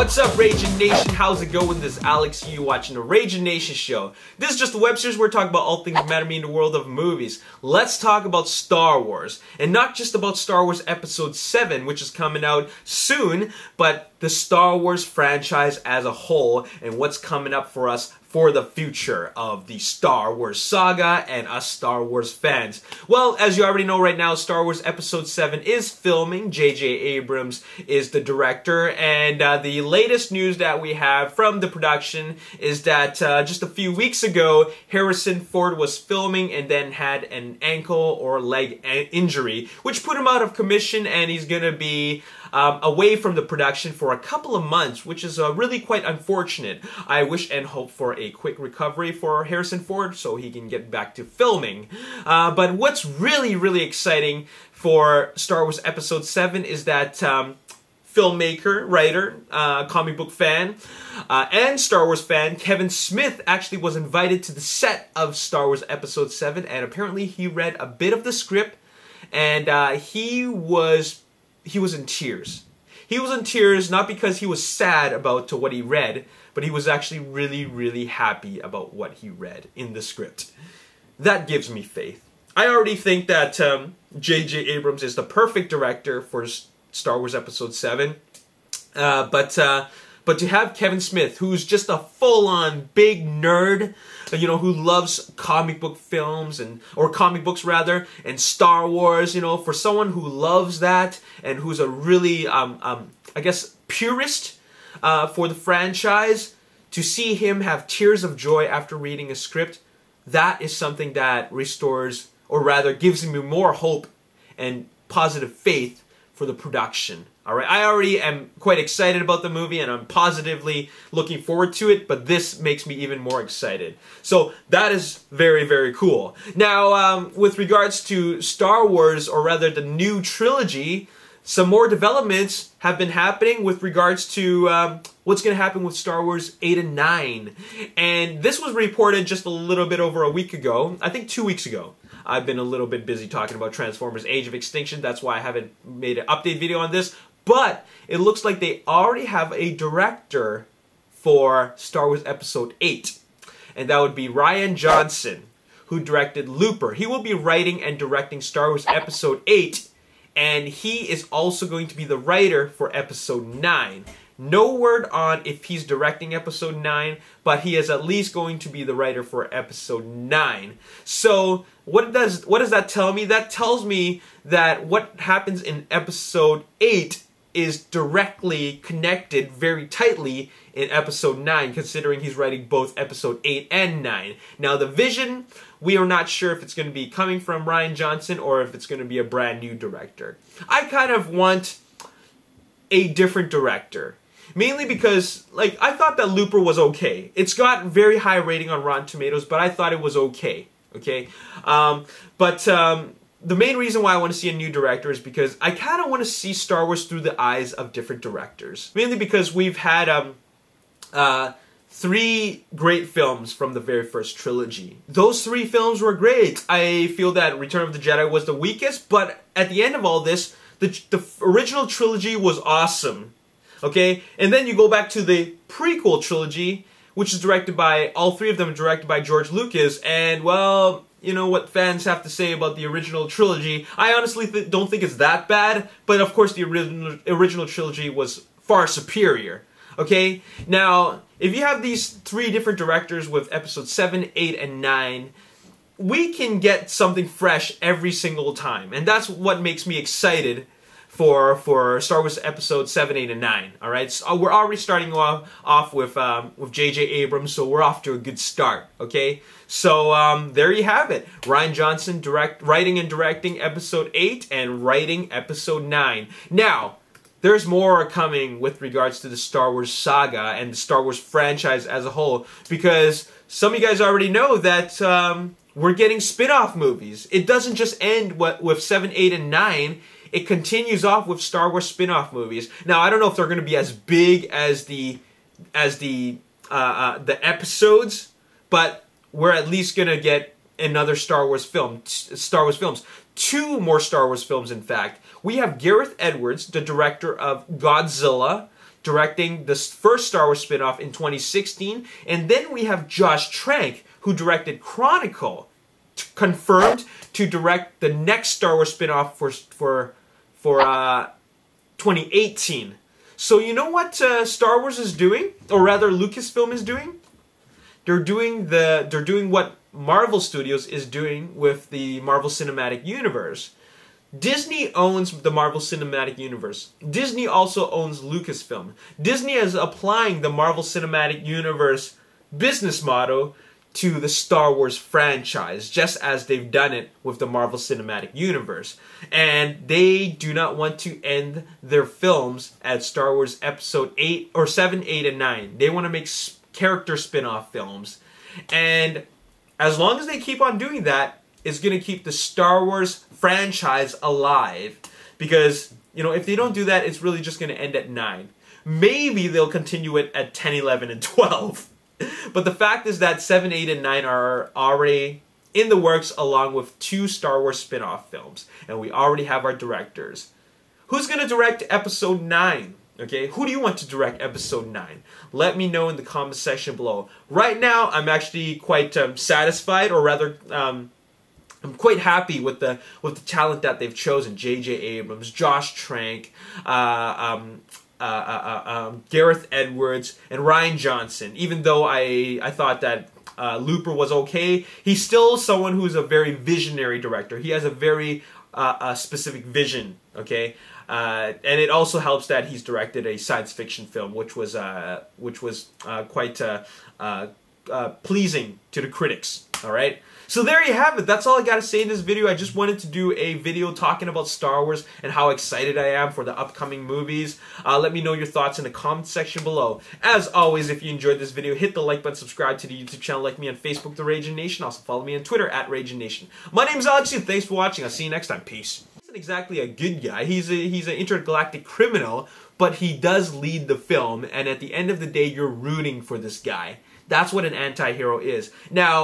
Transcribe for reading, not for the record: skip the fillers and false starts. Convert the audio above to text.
What's up, Ragin Nation? How's it going? This is Alex, you watching the Ragin Nation show. This is just a web series where we're talking about all things that matter to me in the world of movies. Let's talk about Star Wars. And not just about Star Wars Episode 7, which is coming out soon, but the Star Wars franchise as a whole and what's coming up for us for the future of the Star Wars saga and us Star Wars fans. Well, as you already know right now, Star Wars Episode 7 is filming. J.J. Abrams is the director, and the latest news that we have from the production is that just a few weeks ago, Harrison Ford was filming and then had an ankle or leg injury, which put him out of commission, and he's going to be away from the production for a couple of months, which is really quite unfortunate. I wish and hope for a quick recovery for Harrison Ford so he can get back to filming. But what's really exciting for Star Wars Episode 7 is that filmmaker, writer, comic book fan, and Star Wars fan Kevin Smith actually was invited to the set of Star Wars Episode 7, and apparently he read a bit of the script, and he was in tears. He was in tears not because he was sad about what he read, but he was actually really happy about what he read in the script. That gives me faith. I already think that J.J. Abrams is the perfect director for Star Wars Episode 7. But to have Kevin Smith, who's just a full-on big nerd, you know, who loves comic book films or comic books rather, and Star Wars, you know, for someone who loves that and who's a really, I guess, purist for the franchise, to see him have tears of joy after reading a script, that is something that restores, or rather gives me more hope and positive faith for the production. Alright, I already am quite excited about the movie and I'm positively looking forward to it, but this makes me even more excited. So that is very cool. Now, with regards to Star Wars, or rather the new trilogy, some more developments have been happening with regards to what's going to happen with Star Wars 8 and 9. And this was reported just a little bit over a week ago, I think 2 weeks ago. I've been a little bit busy talking about Transformers Age of Extinction, that's why I haven't made an update video on this. But it looks like they already have a director for Star Wars Episode 8. And that would be Rian Johnson, who directed Looper. He will be writing and directing Star Wars Episode 8. And he is also going to be the writer for Episode 9. No word on if he's directing Episode 9, but he is at least going to be the writer for Episode 9. So what does that tell me? That tells me that what happens in Episode 8 is directly connected very tightly in Episode 9, considering he's writing both Episode 8 and 9. Now, the vision, we are not sure if it's going to be coming from Rian Johnson or if it's going to be a brand new director. I kind of want a different director. Mainly because, like, I thought that Looper was okay. It's got very high rating on Rotten Tomatoes, but I thought it was okay. Okay? The main reason why I want to see a new director is because I kind of want to see Star Wars through the eyes of different directors. Mainly because we've had 3 great films from the very first trilogy. Those 3 films were great. I feel that Return of the Jedi was the weakest, but at the end of all this, the original trilogy was awesome. Okay? And then you go back to the prequel trilogy, which is directed by, all 3 of them are directed by George Lucas, and, well, you know what fans have to say about the original trilogy. I honestly don't think it's that bad, but of course the original trilogy was far superior. Okay? Now, if you have these 3 different directors with Episode 7, 8, and 9, we can get something fresh every single time. And that's what makes me excited for Star Wars Episode 7, 8, and 9. Alright? So we're already starting off with J.J. Abrams, so we're off to a good start. Okay? So, there you have it. Rian Johnson writing and directing Episode 8 and writing Episode 9. Now, there's more coming with regards to the Star Wars saga and the Star Wars franchise as a whole, because some of you guys already know that we're getting spin-off movies. It doesn't just end with 7, 8, and 9. It continues off with Star Wars spin-off movies. Now, I don't know if they're going to be as big as the episodes, but we're at least going to get another Star Wars films. 2 more Star Wars films, in fact. We have Gareth Edwards, the director of Godzilla, directing the first Star Wars spin-off in 2016. And then we have Josh Trank, who directed Chronicle, confirmed to direct the next Star Wars spin-off for 2018. So you know what Star Wars is doing, or rather Lucasfilm is doing? They're doing what Marvel Studios is doing with the Marvel Cinematic Universe. Disney owns the Marvel Cinematic Universe. Disney also owns Lucasfilm. Disney is applying the Marvel Cinematic Universe business model to the Star Wars franchise, just as they've done it with the Marvel Cinematic Universe. And they do not want to end their films at Star Wars Episode 8 or 7, 8, and 9. They want to make character spin-off films. And as long as they keep on doing that, it's going to keep the Star Wars franchise alive. Because, you know, if they don't do that, it's really just going to end at 9. Maybe they'll continue it at 10, 11, and 12. But the fact is that 7, 8, and 9 are already in the works, along with 2 Star Wars spin-off films. And we already have our directors. Who's going to direct Episode 9? Okay, who do you want to direct Episode 9? Let me know in the comment section below. Right now, I'm actually quite satisfied, or rather, I'm quite happy with the talent that they've chosen. J.J. Abrams, Josh Trank, Gareth Edwards, and Rian Johnson. Even though I thought that Looper was okay, he's still someone who's a very visionary director. He has a very specific vision, okay? And it also helps that he's directed a science fiction film, which was quite pleasing to the critics, alright? So there you have it. That's all I gotta say in this video. I just wanted to do a video talking about Star Wars and how excited I am for the upcoming movies. Let me know your thoughts in the comment section below. As always, if you enjoyed this video, hit the like button, subscribe to the YouTube channel, like me on Facebook, The Ragin Nation. Also follow me on Twitter, @RaginNation. My name is Alex, and thanks for watching. I'll see you next time. Peace. He's not exactly a good guy. He's an intergalactic criminal, but he does lead the film, and at the end of the day, you're rooting for this guy. That's what an anti-hero is. Now,